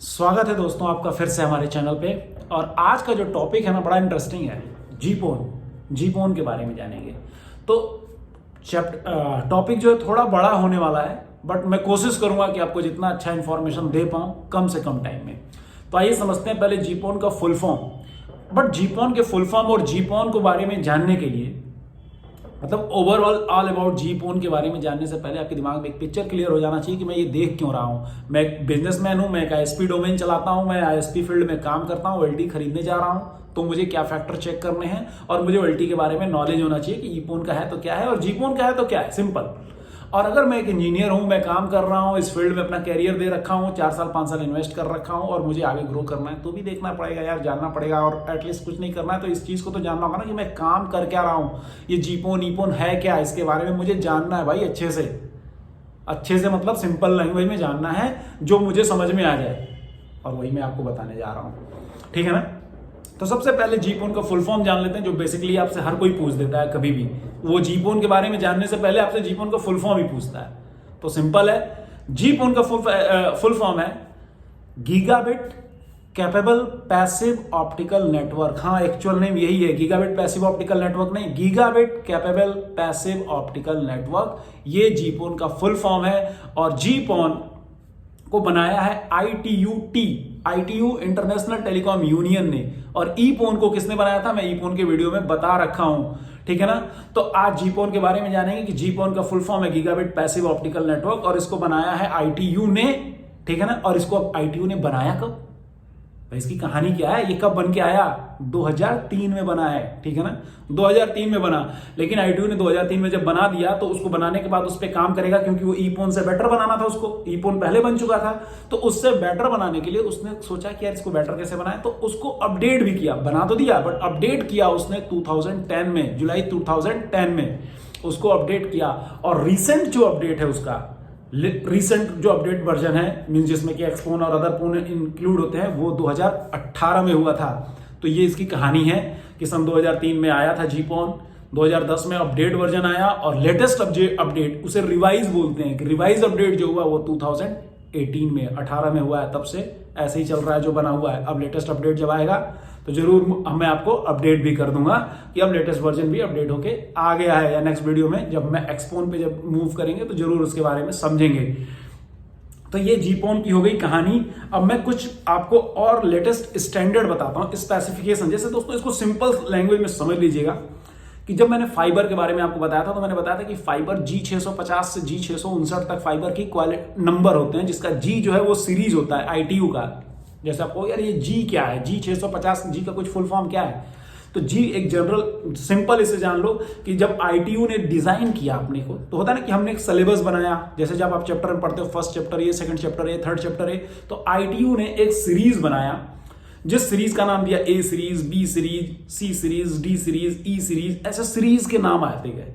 स्वागत है दोस्तों आपका फिर से हमारे चैनल पे। और आज का जो टॉपिक है ना बड़ा इंटरेस्टिंग है। जीपोन के बारे में जानेंगे। तो टॉपिक जो है थोड़ा बड़ा होने वाला है, बट मैं कोशिश करूंगा कि आपको जितना अच्छा इंफॉर्मेशन दे पाऊं कम से कम टाइम में। तो आइए समझते हैं पहले जीपोन का फुल फॉर्म। बट जीपोन के फुल फॉर्म और जीपोन के बारे में जानने के लिए, मतलब ओवरऑल ऑल अबाउट जीपोन के बारे में जानने से पहले आपके दिमाग में एक पिक्चर क्लियर हो जाना चाहिए कि मैं ये देख क्यों रहा हूँ। मैं एक बिजनेसमैन हूँ, मैं एक आईएसपी डोमेन चलाता हूँ, मैं आईएसपी फील्ड में काम करता हूँ, ओएलटी खरीदने जा रहा हूँ, तो मुझे क्या फैक्टर चेक करने हैं और मुझे ओएलटी के बारे में नॉलेज होना चाहिए कि ईपोन का है तो क्या है और जीपोन का है तो क्या है। सिंपल। और अगर मैं एक इंजीनियर हूं, मैं काम कर रहा हूं इस फील्ड में, अपना कैरियर दे रखा हूं, 4 साल 5 साल इन्वेस्ट कर रखा हूं और मुझे आगे ग्रो करना है, तो भी देखना पड़ेगा यार, जानना पड़ेगा। और एटलीस्ट कुछ नहीं करना है तो इस चीज को तो जानना होगा ना कि मैं काम कर क्या रहा हूं, ये जीपोन ईपोन है क्या, इसके बारे में मुझे जानना है भाई। अच्छे से मतलब सिंपल लैंग्वेज में जानना है जो मुझे समझ में आ जाए, और वही मैं आपको बताने जा रहा हूं। ठीक है ना। तो सबसे पहले जीपोन का फुल फॉर्म जान लेते हैं, जो बेसिकली आपसे हर कोई पूछ देता है कभी भी। वो जीपोन के बारे में जानने से पहले आपसे जीपोन का फुल फॉर्म ही पूछता है। तो सिंपल है, जीपोन का फुल फॉर्म है gigabit capable passive optical network. हाँ, एक्चुअल नेम यही है, गीगाबिट पैसिव ऑप्टिकल नेटवर्क नहीं, gigabit capable passive optical network. ये जीपोन का फुल फॉर्म है। और जीपोन को बनाया है आईटीयू इंटरनेशनल टेलीकॉम यूनियन ने। और ईपोन को किसने बनाया था, मैं ईपोन के वीडियो में बता रखा हूं। ठीक है ना। तो आज जीपोन के बारे में जानेंगे कि जीपोन का फुल फॉर्म है गीगाबिट पैसिव ऑप्टिकल नेटवर्क, और इसको बनाया है आईटीयू ने। ठीक है ना। और इसको आईटीयू ने बनाया कब, भाई इसकी कहानी क्या है, ये कब बन के आया, 2003 में बना है। ठीक है ना, 2003 में बना। लेकिन आईटीयू ने 2003 में जब बना दिया तो उसको बनाने के बाद उस पर काम करेगा, क्योंकि वो ईपोन से बेटर बनाना था उसको। ईपोन पहले बन चुका था, तो उससे बेटर बनाने के लिए उसने सोचा कि यार इसको बेटर कैसे बनाए, तो उसको अपडेट भी किया। बना तो दिया बट अपडेट किया उसने 2010 में, जुलाई 2010 में उसको अपडेट किया। और रिसेंट जो अपडेट है उसका, रिसेंट जो अपडेट वर्जन है, मींस जिसमें कि एक्सपोन और अदर पोन इंक्लूड होते हैं, वो 2018 में हुआ था। तो ये इसकी कहानी है कि सन 2003 में आया था जीपोन, 2010 में अपडेट वर्जन आया, और लेटेस्ट अपडेट उसे रिवाइज बोलते हैं कि रिवाइज अपडेट जो हुआ वो 2018 में, 18 में हुआ है। तब से ऐसे ही चल रहा है जो बना हुआ है। अब लेटेस्ट अपडेट जब आएगा तो जरूर मैं आपको अपडेट भी कर दूंगा कि अब लेटेस्ट वर्जन भी अपडेट होके आ गया है, या नेक्स्ट वीडियो में जब मैं एक्सपोन पे जब मूव करेंगे तो जरूर उसके बारे में समझेंगे। तो ये जीपोन की हो गई कहानी। अब मैं कुछ आपको और लेटेस्ट स्टैंडर्ड बताता हूं, स्पेसिफिकेशन। जैसे दोस्तों इसको सिंपल लैंग्वेज में समझ लीजिएगा कि जब मैंने फाइबर के बारे में आपको बताया था, तो मैंने बताया था कि फाइबर G650 से G659 तक फाइबर की क्वालिटी नंबर होते हैं, जिसका G जो है वो सीरीज होता है आईटीयू का। जैसे आपको यार ये G क्या है, G650, G का कुछ फुल फॉर्म क्या है, तो G एक जनरल सिंपल इसे जान लो कि जब आईटीयू ने डिजाइन किया अपने को, तो होता है ना कि हमने एक सिलेबस बनाया। जैसे जब आप चैप्टर में पढ़ते हो, फर्स्ट चैप्टर ये, सेकंड चैप्टर ये, थर्ड चैप्टर ये, तो आईटीयू ने एक सीरीज बनाया, जिस सीरीज का नाम दिया ए सीरीज, बी सीरीज, सी सीरीज, डी सीरीज, ई सीरीज, ऐसे सीरीज के नाम आते गए।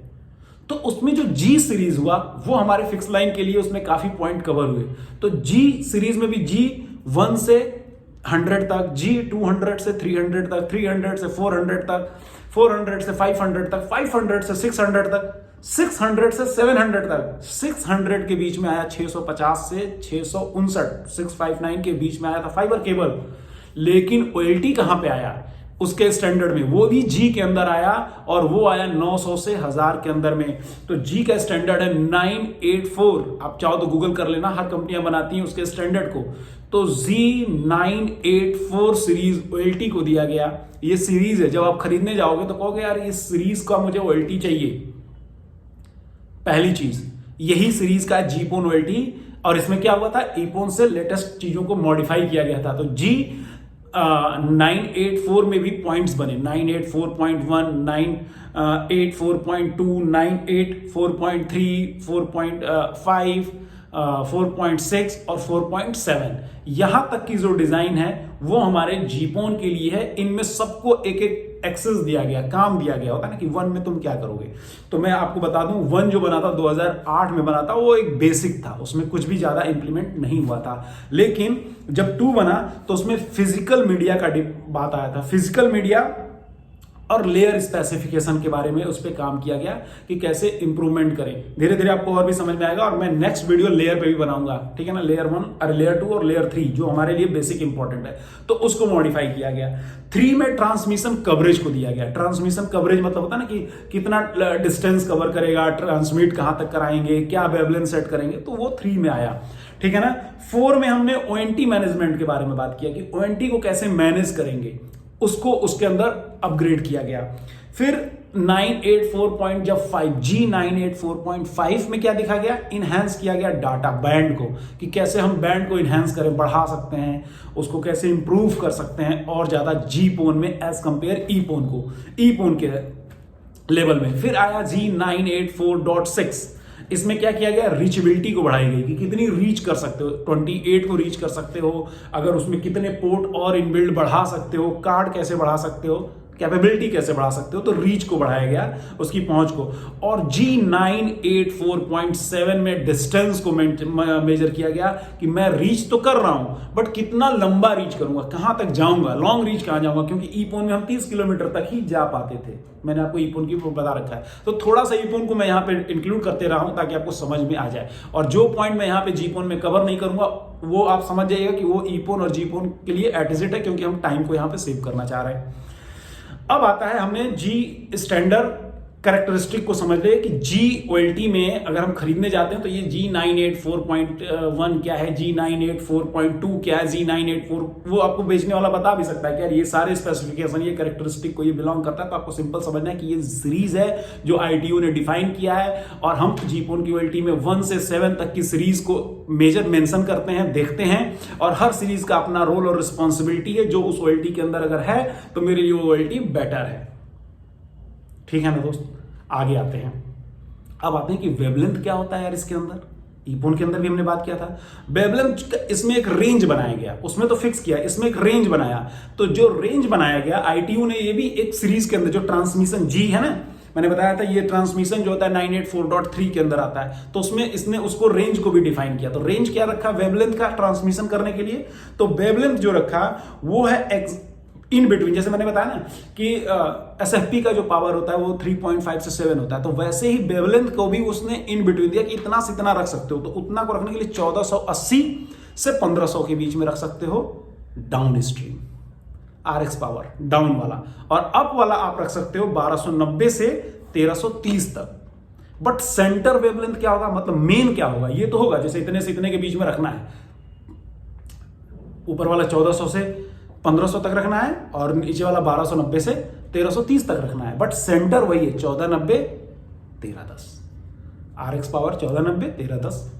तो उसमें जो G सीरीज हुआ वो हमारे फिक्स लाइन के लिए उसमें काफी पॉइंट कवर हुए। तो G सीरीज में भी G1 से 100 तक, G200 से 300 तक, 300 से 400 तक, 400 से 500 तक, 500 से 600 तक, 600 से 700 तक, 600 के बीच में आया 650 से 659, 659 के बीच में आया था फाइबर केबल। लेकिन ओएलटी कहां पे आया उसके स्टैंडर्ड में, वो भी G के अंदर आया, और वो आया 900 से 1000 के अंदर में। तो G का स्टैंडर्ड है 984। आप चाहो तो गूगल कर लेना, हर कंपनियां बनाती हैं उसके स्टैंडर्ड को। तो Z984 सीरीज ओएलटी को दिया गया। ये सीरीज है, जब आप खरीदने जाओगे तो कहोगे यार ये सीरीज का मुझे ओएलटी चाहिए। पहली चीज यही सीरीज का जीपोन ओएलटी। और इसमें क्या हुआ था, ईपोन से लेटेस्ट चीजों को मॉडिफाई किया गया था। तो G984 में भी पॉइंट्स बने, 984.1, 984.2, 984.3, 4.5, 4.6 और 4.7। यहां तक की जो डिजाइन है वो हमारे जीपोन के लिए है। इनमें सबको एक एक एक्सेस दिया गया, काम दिया गया। होता है ना कि 1 में तुम क्या करोगे। तो मैं आपको बता दूं, 1 जो बना था 2008 में बना था, वो एक बेसिक था, उसमें कुछ भी ज्यादा इंप्लीमेंट नहीं हुआ था। लेकिन जब 2 बना तो उसमें फिजिकल मीडिया का बात आया था। फिजिकल मीडिया और लेयर स्पेसिफिकेशन के बारे में उस पर काम किया गया कि कैसे इंप्रूवमेंट करें। धीरे धीरे आपको और भी समझ में आएगा और मैं नेक्स्ट वीडियो लेयर पे भी बनाऊंगा, ठीक है ना, लेयर 1 और लेयर 2 और लेयर 3 जो हमारे लिए बेसिक इंपॉर्टेंट है, तो उसको मॉडिफाई किया गया। 3 में ट्रांसमिशन कवरेज को दिया गया। ट्रांसमिशन कवरेज मतलब होता है ना कि कितना डिस्टेंस कवर करेगा, ट्रांसमिट कहां तक कराएंगे, क्या वेवलेंथ सेट करेंगे, तो वो 3 में आया, ठीक है ना। 4 में हमने ONT मैनेजमेंट के बारे में बात किया कि ONT को कैसे मैनेज करेंगे, उसको उसके अंदर अपग्रेड किया गया। फिर 984.5 G984.5 में क्या दिखा गया, इनहेंस किया गया डाटा बैंड को, कि कैसे हम बैंड को इनहेंस करें, बढ़ा सकते हैं, उसको कैसे इंप्रूव कर सकते हैं और ज्यादा G-PON में एज कंपेयर E-PON को, E-PON के लेवल में। फिर आया G984.6, इसमें क्या किया गया, रीचेबिलिटी को बढ़ाई गई कि कितनी रीच कर सकते हो, 28 को रीच कर सकते हो, अगर उसमें कितने पोर्ट और इनबिल्ड बढ़ा सकते हो, कार्ड कैसे बढ़ा सकते हो, कैपेबिलिटी कैसे बढ़ा सकते हो, तो रीच को बढ़ाया गया, उसकी पहुंच को। और G984.7 में डिस्टेंस को मेजर किया गया कि मैं रीच तो कर रहा हूं बट कितना लंबा रीच करूंगा, कहां तक जाऊंगा, लॉन्ग रीच कहां जाऊंगा, क्योंकि E-PON में हम 30 किलोमीटर तक ही जा पाते थे। मैंने आपको E-PON की बता रखा है, तो थोड़ा सा E-PON को मैं यहां पे इंक्लूड करते रहा हूं ताकि आपको समझ में आ जाए। और जो पॉइंट मैं यहां पे G-PON में कवर नहीं करूंगा वो आप समझ जाइएगा कि वो E-PON और G-PON के लिए एटिजिट है, क्योंकि हम टाइम को यहां पे सेव करना चाह रहे हैं। अब आता है, हमने G स्टैंडर्ड कैरेक्टरिस्टिक को समझ ले कि G-OLT में अगर हम खरीदने जाते हैं तो ये G984.1 क्या है, G984.2 क्या है, G984, वो आपको बेचने वाला बता भी सकता है कि यार ये सारे स्पेसिफिकेशन, ये कैरेक्टरिस्टिक को ये बिलोंग करता है, तो आपको सिंपल समझना है कि ये सीरीज है जो ITU ने डिफाइन किया है, और हम G-PON की OLT में 1 से 7 तक की सीरीज को मेजर मेंशन करते हैं, देखते हैं, और हर सीरीज का अपना रोल और रिस्पॉन्सिबिलिटी है, जो उस OLT के अंदर अगर है तो मेरे लिए वो OLT बेटर है, ठीक है ना दोस्त। आगे आते हैं, अब आते हैं कि वेवलेंथ क्या होता है यार इसके अंदर। E-PON के अंदर भी हमने बात किया था, वेवलेंथ इसमें एक रेंज बनाया गया, उसमें तो फिक्स किया, इसमें एक रेंज बनाया। तो जो रेंज बनाया गया ITU ने, ये भी एक सीरीज के अंदर जो ट्रांसमिशन G है ना, मैंने बताया था ये ट्रांसमिशन जो होता है 984.3 के अंदर आता है, तो उसमें इसने उसको रेंज को भी डिफाइन किया। तो रेंज क्या रखा वेवलेंथ का ट्रांसमिशन करने के लिए, तो वेवलेंथ जो रखा वो है इन बिटवीन, जैसे मैंने बताया ना कि SFP का जो पावर होता है वो 3.5 से 7 होता है, तो वैसे ही वेवलेंथ को भी उसने इन बिटवीन दिया कि इतना से इतना रख सकते हो। तो उतना को रखने के लिए 1480 से 1500 के बीच में रख सकते हो down stream RX power down वाला, और अप वाला आप रख सकते हो 1290 से 1330 तक। बट सेंटर वेवलेंथ क्या होगा, मतलब मेन क्या होगा, ये तो होगा जैसे इतने से इतने के बीच में रखना है, ऊपर वाला 1400 से 1500 तक रखना है और नीचे वाला 1290 से 1330 तक रखना है, बट सेंटर वही है 1490 1310, RX पावर 1490 1310,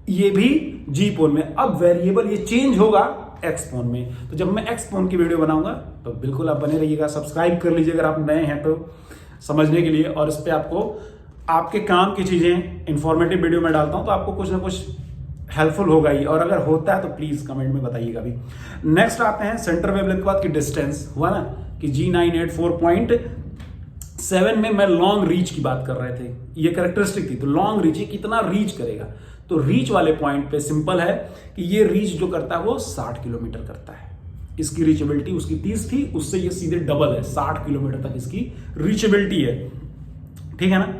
ये भी G-PON में। अब वेरिएबल ये चेंज होगा X-PON में, तो जब मैं X-PON की वीडियो बनाऊंगा तो बिल्कुल आप बने रहिएगा, सब्सक्राइब कर लीजिए अगर आप नए हैं तो समझने के लिए, और इस पर आपको आपके काम की चीजें इंफॉर्मेटिव वीडियो में डालता हूं तो आपको कुछ ना कुछ हेल्पफुल होगा ही, और अगर होता है तो प्लीज कमेंट में बताइएगा भी। नेक्स्ट आते हैं सेंटर वेवलेंथ के बाद की डिस्टेंस, हुआ ना कि G984.7 में मैं लॉन्ग रीच की बात कर रहे थे, ये कैरेक्टरिस्टिक थी, तो लॉन्ग रीच ये कितना रीच करेगा, तो रीच वाले पॉइंट पे सिंपल है कि ये रीच जो करता है वो 60 किलोमीटर करता है। इसकी रीचेबिलिटी उसकी 30 थी, उससे ये सीधे डबल है, 60 किलोमीटर तक इसकी रीचेबिलिटी है, ठीक है ना,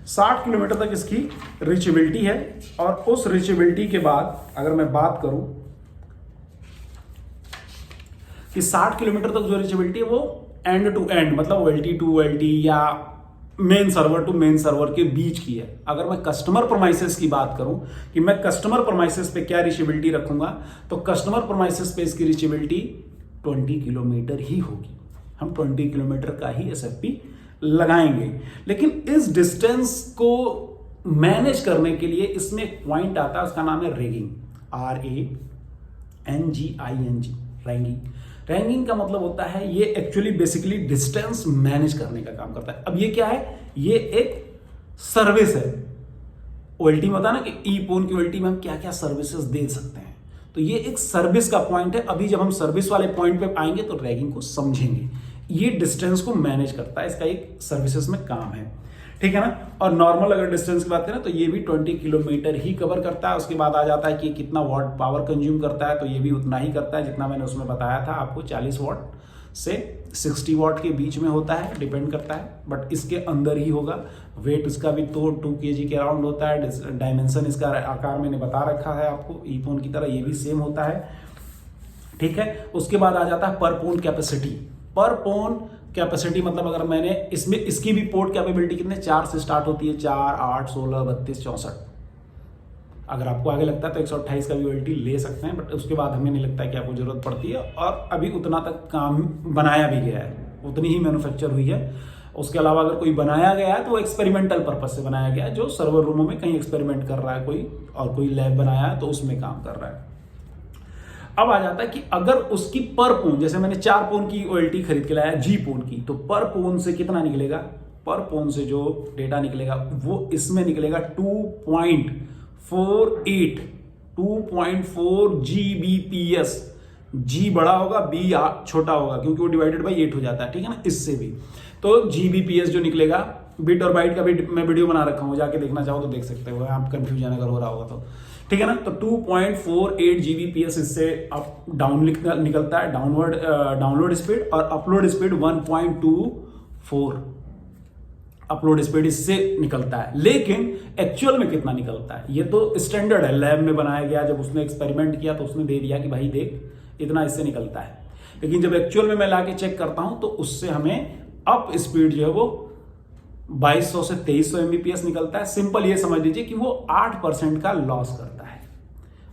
60 किलोमीटर तक इसकी रीचेबिलिटी है। और उस रीचेबिलिटी के बाद अगर मैं बात करूं कि 60 किलोमीटर तक जो रीचेबिलिटी है वो एंड टू एंड, मतलब OLT टू OLT या main server to main server के बीच की है। अगर मैं कस्टमर प्रोमाइसेस की बात करूं कि मैं कस्टमर प्रोमाइसेस पे क्या रीचेबिलिटी रखूंगा, तो कस्टमर प्रोमाइसेस पे इसकी रीचेबिलिटी 20 किलोमीटर ही होगी, हम 20 किलोमीटर का ही SFP लगाएंगे। लेकिन इस डिस्टेंस को मैनेज करने के लिए इसमें एक पॉइंट आता है, उसका नाम है रैगिंग, RANGING, रैगिंग। रैगिंग का मतलब होता है ये एक्चुअली बेसिकली डिस्टेंस मैनेज करने का काम करता है। अब ये क्या है, ये एक सर्विस है। OLT में होता है ना कि E-PON की OLT में हम क्या क्या सर्विसेज दे सकते हैं, तो ये एक सर्विस का पॉइंट है। अभी जब हम सर्विस वाले पॉइंट पे आएंगे तो रैगिंग को समझेंगे। ये डिस्टेंस को मैनेज करता है, इसका एक सर्विसेज में काम है, ठीक है ना। और नॉर्मल अगर डिस्टेंस की बात करें तो ये भी 20 किलोमीटर ही कवर करता है। उसके बाद आ जाता है कि कितना वॉट पावर कंज्यूम करता है, तो ये भी उतना ही करता है जितना मैंने उसमें बताया था आपको, 40 वॉट। से 60 वॉट के बीच में होता है, डिपेंड करता है, बट इसके अंदर ही होगा। वेट इसका भी तो 2 kg के अराउंड होता है। डायमेंशन इसका आकार मैंने बता रखा है आपको, ईपोन की तरह ये भी सेम होता है, ठीक है। उसके बाद आ जाता है पर पोन कैपेसिटी। पर पोन कैपेसिटी मतलब अगर मैंने इसमें इसकी भी पोर्ट कैपेबिलिटी कितने 4 से स्टार्ट होती है, 4, 8, 16, 32, 64। अगर आपको आगे लगता है तो 128 का भी OLT ले सकते हैं, बट उसके बाद हमें नहीं लगता है कि आपको जरूरत पड़ती है। और अभी उतना तक काम बनाया भी गया है, उतनी ही मैन्युफैक्चर हुई है। उसके अलावा अगर कोई बनाया गया है तो वो एक्सपेरिमेंटल पर्पज से बनाया गया है, जो सर्वर रूमों में कहीं एक्सपेरिमेंट कर रहा है कोई, और कोई लैब बनाया है तो उसमें काम कर रहा है। अब आ जाता है कि अगर उसकी पर पोन, जैसे मैंने 4 पोन की OLT खरीद के लाया जी पोन की, तो पर पोन से कितना निकलेगा, पर पोन से जो डेटा निकलेगा वो इसमें निकलेगा 2.4 Gbps। जी बड़ा होगा, बी छोटा होगा, क्योंकि वो डिवाइडेड बाई 8 हो जाता है, ठीक है ना, इससे भी। तो Gbps जो निकलेगा, बिट और बाइट का भी मैं वीडियो बना रखा हूँ, जाके देखना चाहो तो देख सकते हो, आप कंफ्यूजन अगर हो रहा होगा तो, ठीक है ना। तो 2.48 Gbps इससे अप डाउन निकलता है, डाउनलोड स्पीड, और अपलोड स्पीड 1.24 अपलोड स्पीड इससे निकलता है। लेकिन एक्चुअल में कितना निकलता है ये तो स्टैंडर्ड है, लैब में बनाया गया, जब उसने एक्सपेरिमेंट किया तो उसने दे दिया कि भाई देख इतना इससे निकलता है। लेकिन जब एक्चुअल में मैं लाके चेक करता हूं तो उससे हमें अप स्पीड जो है वो 2200 से 2300 Mbps निकलता है। सिंपल ये समझ लीजिए कि वो 8% का लॉस करता है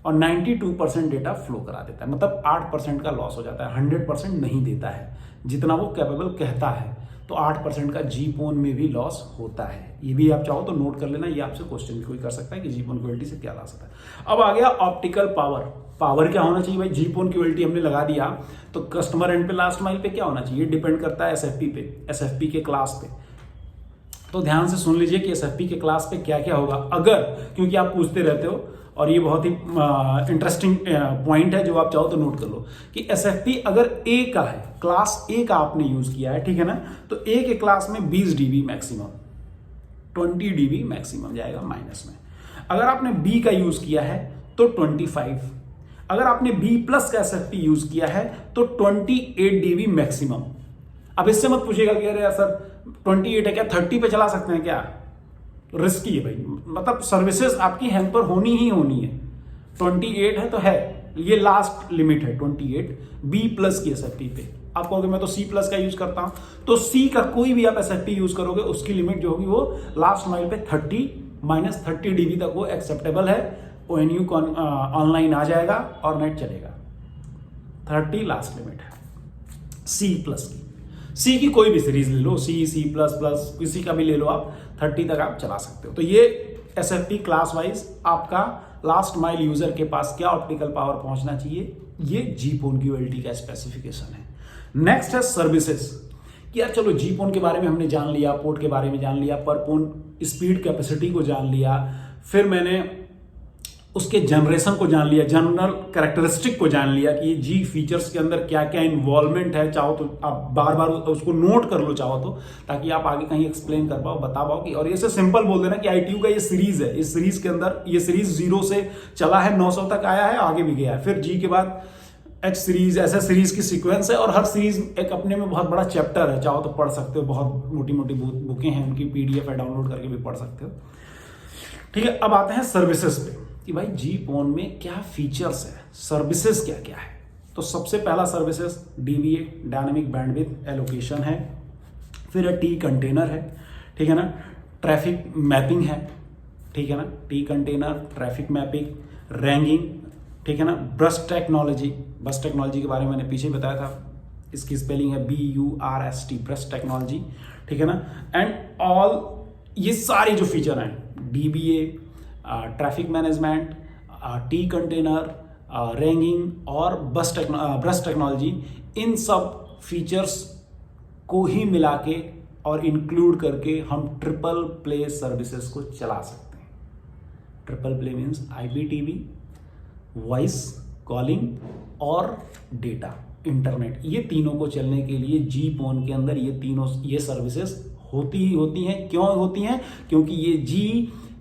और 92% डेटा फ्लो करा देता है, मतलब 8% का लॉस हो जाता है, 100% नहीं देता है जितना वो कैपेबल कहता है। तो 8% का जीपोन में भी लॉस होता है। ये भी आप चाहो तो नोट कर लेना, ये आपसे क्वेश्चन भी कोई कर सकता है कि जीपोन क्वालिटी से क्या ला सकता है। अब आ गया ऑप्टिकल पावर। पावर क्या होना चाहिए भाई, जीपोन क्वालिटी हमने लगा दिया तो कस्टमर एंड पे लास्ट माइल पे क्या होना चाहिए, डिपेंड करता है एसएफपी पे, एसएफपी के क्लास पे। तो ध्यान से सुन लीजिए कि एसएफपी के क्लास पे क्या क्या होगा, अगर, क्योंकि आप पूछते रहते हो और ये बहुत ही इंटरेस्टिंग पॉइंट है जो आप चाहो तो नोट कर लो कि एसएफपी अगर ए का है, क्लास ए का आपने यूज किया है, ठीक है ना, तो ए के क्लास में 20 dB मैक्सिमम, 20 dB मैक्सिमम जाएगा माइनस में। अगर आपने बी का यूज किया है तो 25, अगर आपने बी प्लस का एसएफपी यूज किया है तो 28 dB मैक्सिमम। अब इससे मत पूछेगा कि अरे सर 28 है क्या, 30 पे चला सकते हैं क्या, रिस्की है भाई, मतलब सर्विसेज आपकी हैंड पर होनी ही होनी है। 28 है तो है, ये लास्ट लिमिट है 28 बी प्लस की एसएफपी पे। आप कहोगे मैं तो सी प्लस का यूज करता हूं, तो सी का कोई भी आप एसएफपी यूज करोगे उसकी लिमिट जो होगी वो लास्ट माइल पे 30 dB तक वो एक्सेप्टेबल है। ONU ऑनलाइन आ जाएगा और नेट चलेगा, 30 लास्ट लिमिट है सी प्लस की। सी की कोई भी सीरीज ले लो, सी प्लस प्लस किसी का भी ले लो आप, 30 तक आप चला सकते हो। तो ये एसएफपी क्लास वाइज आपका लास्ट माइल यूजर के पास क्या ऑप्टिकल पावर पहुंचना चाहिए, ये जीपोन की OLT का स्पेसिफिकेशन है। नेक्स्ट है सर्विसेज कि यार चलो जीपोन के बारे में हमने जान लिया, पोर्ट के बारे में जान लिया, पर पोन स्पीड कैपेसिटी को जान लिया, फिर मैंने उसके जनरेशन को जान लिया, जनरल कैरेक्टरिस्टिक को जान लिया कि जी फीचर्स के अंदर क्या क्या इन्वॉल्वमेंट है। चाहो तो आप बार बार उसको नोट कर लो चाहो तो, ताकि आप आगे कहीं एक्सप्लेन कर पाओ, बता पाओ कि, और ये सिंपल बोल देना कि ITU का ये सीरीज है, इस सीरीज के अंदर ये सीरीज 0 से चला है 900 तक आया है, आगे भी गया है, फिर जी के बाद H सीरीज, ऐसा सीरीज की सीक्वेंस है, और हर सीरीज एक अपने में बहुत बड़ा चैप्टर है, चाहो तो पढ़ सकते हो, बहुत मोटी मोटी बुकें हैं उनकी, PDF है, डाउनलोड करके भी पढ़ सकते हो, ठीक है। अब आते हैं सर्विसेज पे कि भाई जीपोन में क्या फीचर्स है, सर्विसेज क्या क्या है। तो सबसे पहला services DBA, dynamic bandwidth allocation है, फिर है टी कंटेनर है, ठीक है ना, ट्रैफिक मैपिंग है, ठीक है ना, T container, traffic mapping, ragging, ठीक है ना, बस टेक्नोलॉजी, बस टेक्नोलॉजी के बारे में मैंने पीछे बताया था, इसकी स्पेलिंग है BURST, बस टेक्नोलॉजी, ठीक है ना। एंड ऑल ये सारी जो फीचर हैं DBA, traffic management, T container, ragging और बस टेक्नोलॉजी, इन सब फीचर्स को ही मिला के और इंक्लूड करके हम ट्रिपल प्ले सर्विसेज को चला सकते हैं। Triple play means IPTV, voice calling और डेटा इंटरनेट, ये तीनों को चलने के लिए जीपोन के अंदर ये सर्विसेज होती ही होती हैं। क्यों होती हैं? क्योंकि ये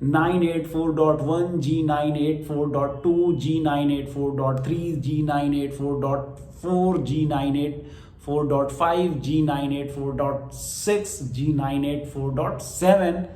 G984.1, G984.2, G984.3, G984.4, G984 984.5, G984.6, G984.7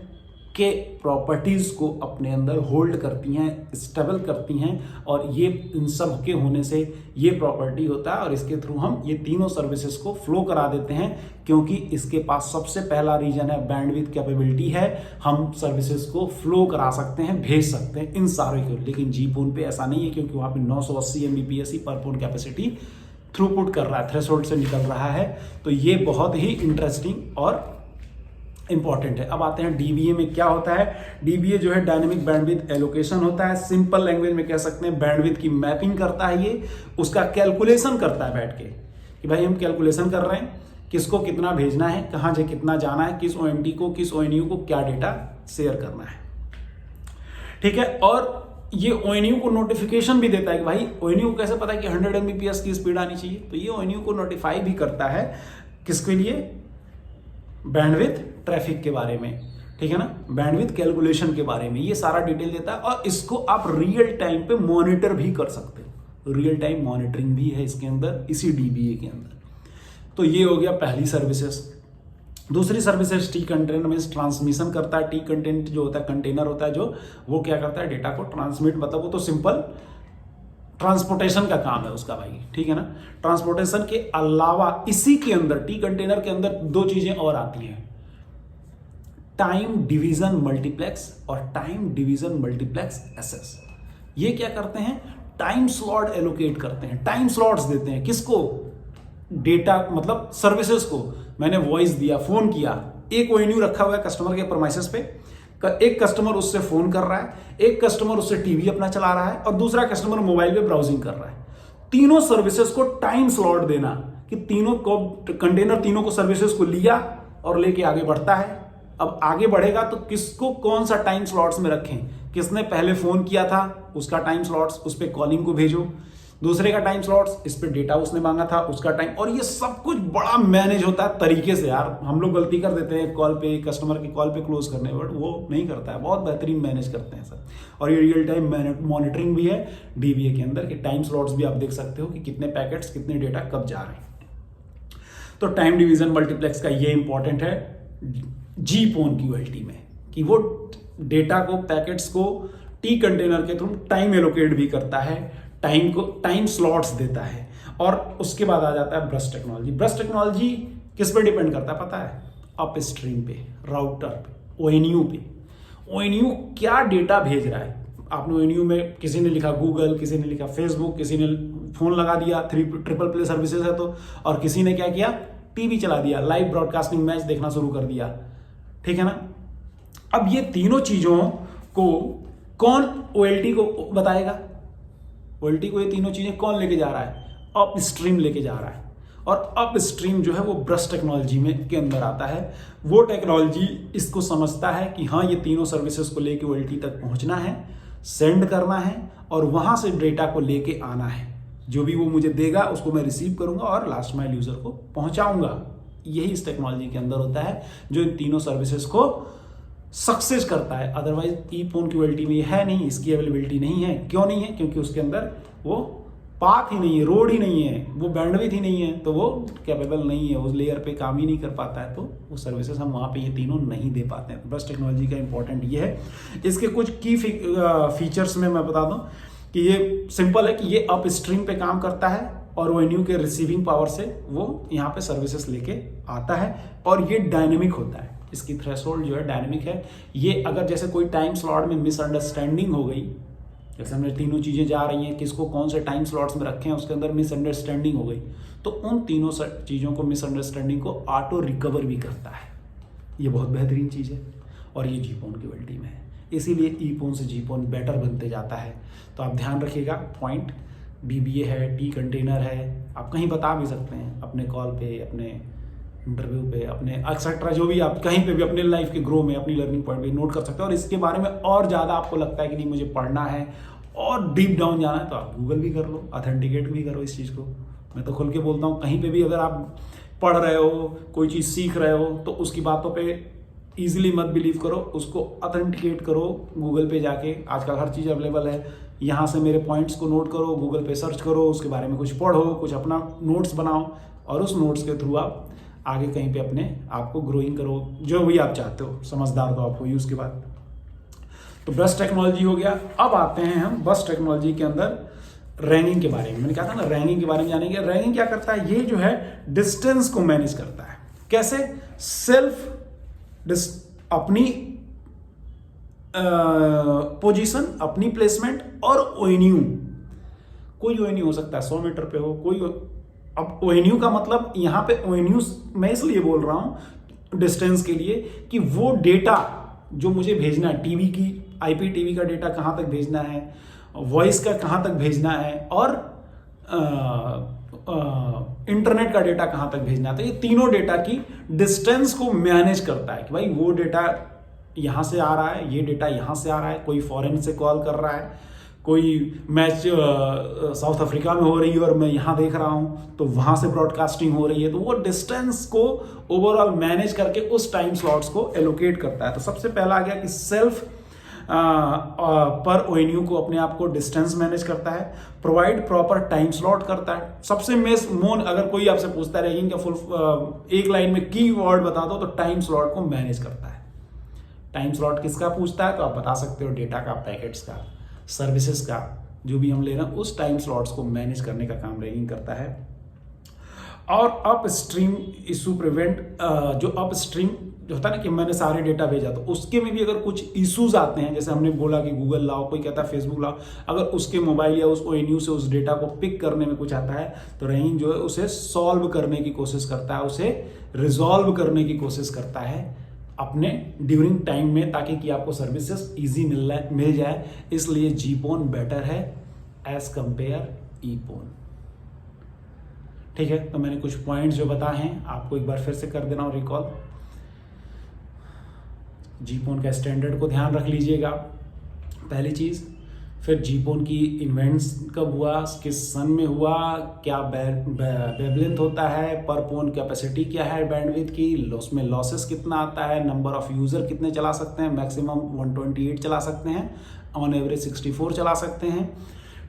के प्रॉपर्टीज को अपने अंदर होल्ड करती हैं, स्टेबल करती हैं, और ये इन सब के होने से ये प्रॉपर्टी होता है, और इसके थ्रू हम ये तीनों सर्विसेज को फ्लो करा देते हैं, क्योंकि इसके पास सबसे पहला रीजन है बैंडविड्थ कैपेबिलिटी है। हम सर्विसेज को फ्लो करा सकते हैं, भेज सकते हैं इन सारे को। लेकिन जीपोन पे ऐसा नहीं है, क्योंकि वहां पे 980 Mbps ही पर पोन कैपेसिटी थ्रूपुट कर रहा है, थ्रेशोल्ड से निकल रहा है। तो ये बहुत ही इंटरेस्टिंग और इंपॉर्टेंट है। अब आते हैं डीबीए में क्या होता है। डीबीए जो है डायनेमिक बैंडविड्थ एलोकेशन होता है। सिंपल लैंग्वेज में कह सकते हैं बैंडविड्थ की मैपिंग करता है, ये उसका कैलकुलेशन करता है बैठ के, कि भाई हम कैलकुलेशन कर रहे हैं किसको कितना भेजना है, कहां से कितना जाना है, किस ओएनडी को किस ओएनयू को क्या डेटा शेयर करना है, ठीक है। और ये ओएनयू को नोटिफिकेशन भी देता है कि भाई ओएनयू को कैसे पता है कि 100 Mbps की स्पीड आनी चाहिए, तो ये ओएनयू को नोटिफाई भी करता है किसके लिए, बैंडविड्थ ट्रैफिक के बारे में, ठीक है ना, बैंडविड्थ कैलकुलेशन के बारे में ये सारा डिटेल देता है। और इसको आप रियल टाइम पे मॉनिटर भी कर सकते हो, रियल टाइम मॉनिटरिंग भी है इसके अंदर, इसी डीबीए के अंदर। तो ये हो गया पहली सर्विसेज। दूसरी सर्विसेज टी कंटेनर में ट्रांसमिशन करता है। टी कंटेंट जो होता है कंटेनर होता है जो, वो क्या करता है, डेटा को ट्रांसमिट, मतलब वो तो सिंपल ट्रांसपोर्टेशन का काम है उसका भाई, ठीक है ना। ट्रांसपोर्टेशन के अलावा इसी के अंदर टी कंटेनर के अंदर दो चीजें और आती हैं, टाइम डिवीजन मल्टीप्लेक्स और टाइम डिवीजन मल्टीप्लेक्स एसएस। ये क्या करते हैं, टाइम स्लॉट एलोकेट करते हैं, टाइम स्लॉट्स देते हैं किसको, डेटा मतलब सर्विसेज को। मैंने वॉइस दिया, फोन किया, एक ओएनयू रखा हुआ है कस्टमर के प्रीमाइसेस पे, एक कस्टमर उससे फोन कर रहा है, एक कस्टमर उससे टीवी अपना चला रहा है, और दूसरा कस्टमर मोबाइल पे ब्राउजिंग कर रहा है। तीनों सर्विसेज को टाइम स्लॉट देना कि तीनों को कंटेनर तीनों को सर्विसेज को लिया और लेके आगे बढ़ता है। अब आगे बढ़ेगा तो किसको कौन सा टाइम स्लॉट्स में रखें, किसने पहले फोन किया था उसका टाइम स्लॉट्स, उस पर कॉलिंग को भेजो, दूसरे का टाइम स्लॉट्स, इस पे डेटा उसने मांगा था उसका टाइम। और ये सब कुछ बड़ा मैनेज होता है तरीके से। यार हम लोग गलती कर देते हैं कॉल पे, कस्टमर की कॉल पे क्लोज करने, बट वो नहीं करता है, बहुत बेहतरीन मैनेज करते हैं सब। और ये रियल टाइम मॉनिटरिंग भी है डीबीए के अंदर, कि टाइम स्लॉट्स भी आप देख सकते हो कि कितने पैकेट्स कितने डेटा कब जा रहे हैं। तो टाइम डिवीजन मल्टीप्लेक्स का ये इंपॉर्टेंट है जीपोन क्यूएलटी में, कि वो डेटा को, पैकेट्स को टी कंटेनर के थ्रू टाइम एलोकेट भी करता है, टाइम को टाइम स्लॉट्स देता है। और उसके बाद आ जाता है ब्रश टेक्नोलॉजी। ब्रश टेक्नोलॉजी किस पे डिपेंड करता है पता है, अप स्ट्रीम पे, राउटर पे, ओएनयू पे। ओएनयू क्या डेटा भेज रहा है, आपने ओएनयू में किसी ने लिखा गूगल, किसी ने लिखा फेसबुक, किसी ने फोन लगा दिया, ट्रिपल प्ले सर्विसेज है तो, और किसी ने क्या किया, टीवी चला दिया, लाइव ब्रॉडकास्टिंग मैच देखना शुरू कर दिया, ठीक है ना। अब ये तीनों चीजों को कौन ओएलटी को बताएगा, ओएलटी को ये तीनों चीजें कौन लेके जा रहा है, अप स्ट्रीम लेके जा रहा है। और अप स्ट्रीम जो है वो ब्रश टेक्नोलॉजी में के अंदर आता है। वो टेक्नोलॉजी इसको समझता है कि हाँ ये तीनों सर्विसेज को लेके ओएलटी तक पहुंचना है, सेंड करना है, और वहां से डेटा को लेके आना है। जो भी वो मुझे देगा उसको मैं रिसीव करूंगा और लास्ट माइल यूजर को पहुंचाऊंगा। यही इस टेक्नोलॉजी के अंदर होता है जो इन तीनों सर्विसेज को सक्सेस करता है। अदरवाइज ई फोन की क्वालिटी में है नहीं, इसकी अवेलेबिलिटी नहीं है। क्यों नहीं है, क्योंकि उसके अंदर वो पाथ ही नहीं है, रोड ही नहीं है, वो बैंडविड्थ ही नहीं है, तो वो कैपेबल नहीं है, उस लेयर पे काम ही नहीं कर पाता है। तो वो सर्विसेज हम वहाँ पे ये तीनों नहीं दे पाते हैं। बस टेक्नोलॉजी का इंपॉर्टेंट ये है। इसके कुछ की फीचर्स में मैं बता दूं कि ये सिंपल है कि ये अप स्ट्रीम पे काम करता है और ओएनयू के रिसीविंग पावर से वो यहाँ पे सर्विसेज लेके आता है, और ये डायनेमिक होता है। इसकी थ्रेशोल्ड जो है डायनेमिक है। ये अगर जैसे कोई टाइम स्लॉट में मिसअंडरस्टैंडिंग हो गई, जैसे हमने तीनों चीजें जा रही हैं, किसको कौन से टाइम स्लॉट्स में रखे हैं, उसके अंदर मिसअंडरस्टैंडिंग हो गई, तो उन तीनों चीजों को, मिसअंडरस्टैंडिंग को ऑटो रिकवर भी करता है। ये बहुत बेहतरीन चीज है और ये जीपोन की क्वालिटी में है। इसीलिए ईपोन से जीपोन बेटर बनते जाता है। तो आप ध्यान रखिएगा पॉइंट, डीबीए है, टी कंटेनर है, आप कहीं बता भी सकते हैं अपने कॉल पे, अपने इंटरव्यू पे, अपने एक्सेट्रा, जो भी आप कहीं पे भी अपने लाइफ के ग्रो में, अपनी लर्निंग पॉइंट पे नोट कर सकते हैं। और इसके बारे में और ज़्यादा आपको लगता है कि नहीं मुझे पढ़ना है और डीप डाउन जाना है, तो आप गूगल भी कर लो, ऑथेंटिकेट भी करो इस चीज़ को। मैं तो खुल के बोलता हूँ, कहीं पे भी अगर आप पढ़ रहे हो, कोई चीज़ सीख रहे हो, तो उसकी बातों पे ईजिली मत बिलीव करो, उसको ऑथेंटिकेट करो गूगल पे जाके। आजकल हर चीज़ अवेलेबल है, यहाँ से मेरे पॉइंट्स को नोट करो, गूगल पे सर्च करो, उसके बारे में कुछ पढ़ो, कुछ अपना नोट्स बनाओ और उस नोट्स के थ्रू आप आगे कहीं पे अपने आप को ग्रोइंग करो, जो भी आप चाहते हो। समझदार तो आप हो ही उसके बाद। तो बस टेक्नोलॉजी हो गया। अब आते हैं हम बस टेक्नोलॉजी के अंदर रैंकिंग के बारे में। मैंने कहा था ना रैंकिंग के बारे में जानेंगे। रैंकिंग क्या करता है? ये जो है डिस्टेंस को मैनेज करता है। कैसे? अपनी पोजीशन, अपनी प्लेसमेंट और ओएनयू। कोई ओएनयू हो सकता है 100 मीटर पे हो, कोई अब ओएनयू का मतलब यहां पे ओएनयू मैं इसलिए बोल रहा हूं डिस्टेंस के लिए कि वो डेटा जो मुझे भेजना है, टीवी की आईपीटीवी का डेटा कहां तक भेजना है, वॉइस का कहां तक भेजना है और इंटरनेट का डेटा कहां तक भेजना है। तो ये तीनों डेटा की डिस्टेंस को मैनेज करता है कि भाई वो डेटा यहां से आ रहा है, ये डेटा यहां से आ रहा है, कोई फॉरेन से कॉल कर रहा है, कोई मैच साउथ अफ्रीका में हो रही है और मैं यहां देख रहा हूं तो वहां से ब्रॉडकास्टिंग हो रही है। तो वो डिस्टेंस को ओवरऑल मैनेज करके उस टाइम स्लॉट्स को एलोकेट करता है। तो सबसे पहला आ गया कि सेल्फ पर ओएनयू को अपने आप को डिस्टेंस मैनेज करता है, प्रोवाइड प्रॉपर टाइम स्लॉट करता है। सबसे मोन अगर कोई आपसे पूछता है रैंकिंग का फुल एक लाइन में की वर्ड बता दो तो टाइम स्लॉट को मैनेज करता है। टाइम स्लॉट किसका पूछता है तो आप बता सकते हो डेटा का, पैकेट्स का, सर्विसेज का, जो भी हम ले रहे हैं उस टाइम स्लॉट्स को मैनेज करने का काम रैंकिंग करता है। और अप स्ट्रीम इशू प्रिवेंट, जो अप स्ट्रीम जो होता है ना कि मैंने सारे डेटा भेजा तो उसके में भी अगर कुछ इश्यूज आते हैं, जैसे हमने बोला कि गूगल लाओ, कोई कहता है फेसबुक लाओ, अगर उसके मोबाइल या उस ओएनयू से उस डेटा को पिक करने में कुछ आता है तो रैंकिंग जो है उसे सॉल्व करने की कोशिश करता है, उसे रिजॉल्व करने की कोशिश करता है अपने ड्यूरिंग टाइम में, ताकि कि आपको सर्विसेज इजी मिल जाए। इसलिए जीपोन बेटर है एज कंपेयर ईपोन। ठीक है, तो मैंने कुछ पॉइंट्स जो बताए हैं आपको एक बार फिर से कर देना हूं रिकॉल। जीपोन का स्टैंडर्ड को ध्यान रख लीजिएगा, पहली चीज। फिर जीपोन की इन्वेंट्स कब हुआ, किस सन में हुआ, क्या वेवलेंथ होता है, पर पोन कैपेसिटी क्या है बैंडविड्थ की, उसमें लॉसेस कितना आता है, नंबर ऑफ यूजर कितने चला सकते हैं, मैक्सिमम 128 चला सकते हैं, ऑन एवरेज 64 चला सकते हैं।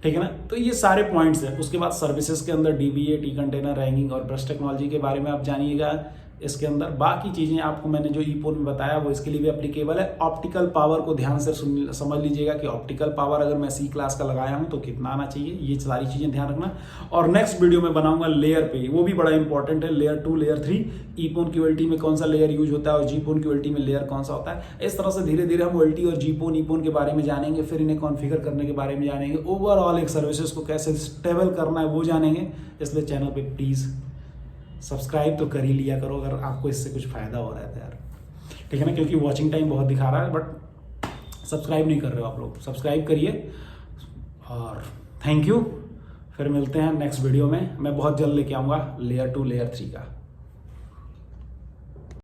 ठीक है ना, तो ये सारे पॉइंट्स हैं। उसके बाद सर्विसेज के अंदर डीबीए, टी कंटेनर, रैंकिंग और ब्रश टेक्नोलॉजी के बारे में आप जानिएगा। इसके अंदर बाकी चीजें आपको मैंने जो ईपोन में बताया वो इसके लिए भी एप्लीकेबल है। ऑप्टिकल पावर को ध्यान से समझ लीजिएगा कि ऑप्टिकल पावर अगर मैं सी क्लास का लगाया हूं तो कितना आना चाहिए, ये सारी चीजें ध्यान रखना। और नेक्स्ट वीडियो में बनाऊंगा लेयर पे, वो भी बड़ा इंपॉर्टेंट है, लेयर 2, लेयर 3, ईपोन क्यूएलटी में कौन सा लेयर यूज होता है और जीपोन क्यूएलटी में लेयर कौन सा होता है। इस तरह से धीरे धीरे हम ओएलटी और जीपोन, ईपोन के बारे में जानेंगे, फिर इन्हें कॉन्फ़िगर करने के बारे में जानेंगे, ओवरऑल एक सर्विसेज को कैसे स्टेबल करना है वो जानेंगे। इसलिए चैनल पे प्लीज सब्सक्राइब तो कर ही लिया करो अगर आपको इससे कुछ फायदा हो रहा है तो यार। ठीक है ना, क्योंकि वॉचिंग टाइम बहुत दिखा रहा है बट सब्सक्राइब नहीं कर रहे हो आप लोग, सब्सक्राइब करिए। और थैंक यू, फिर मिलते हैं नेक्स्ट वीडियो में। मैं बहुत जल्द लेके आऊँगा लेयर 2, लेयर 3 का।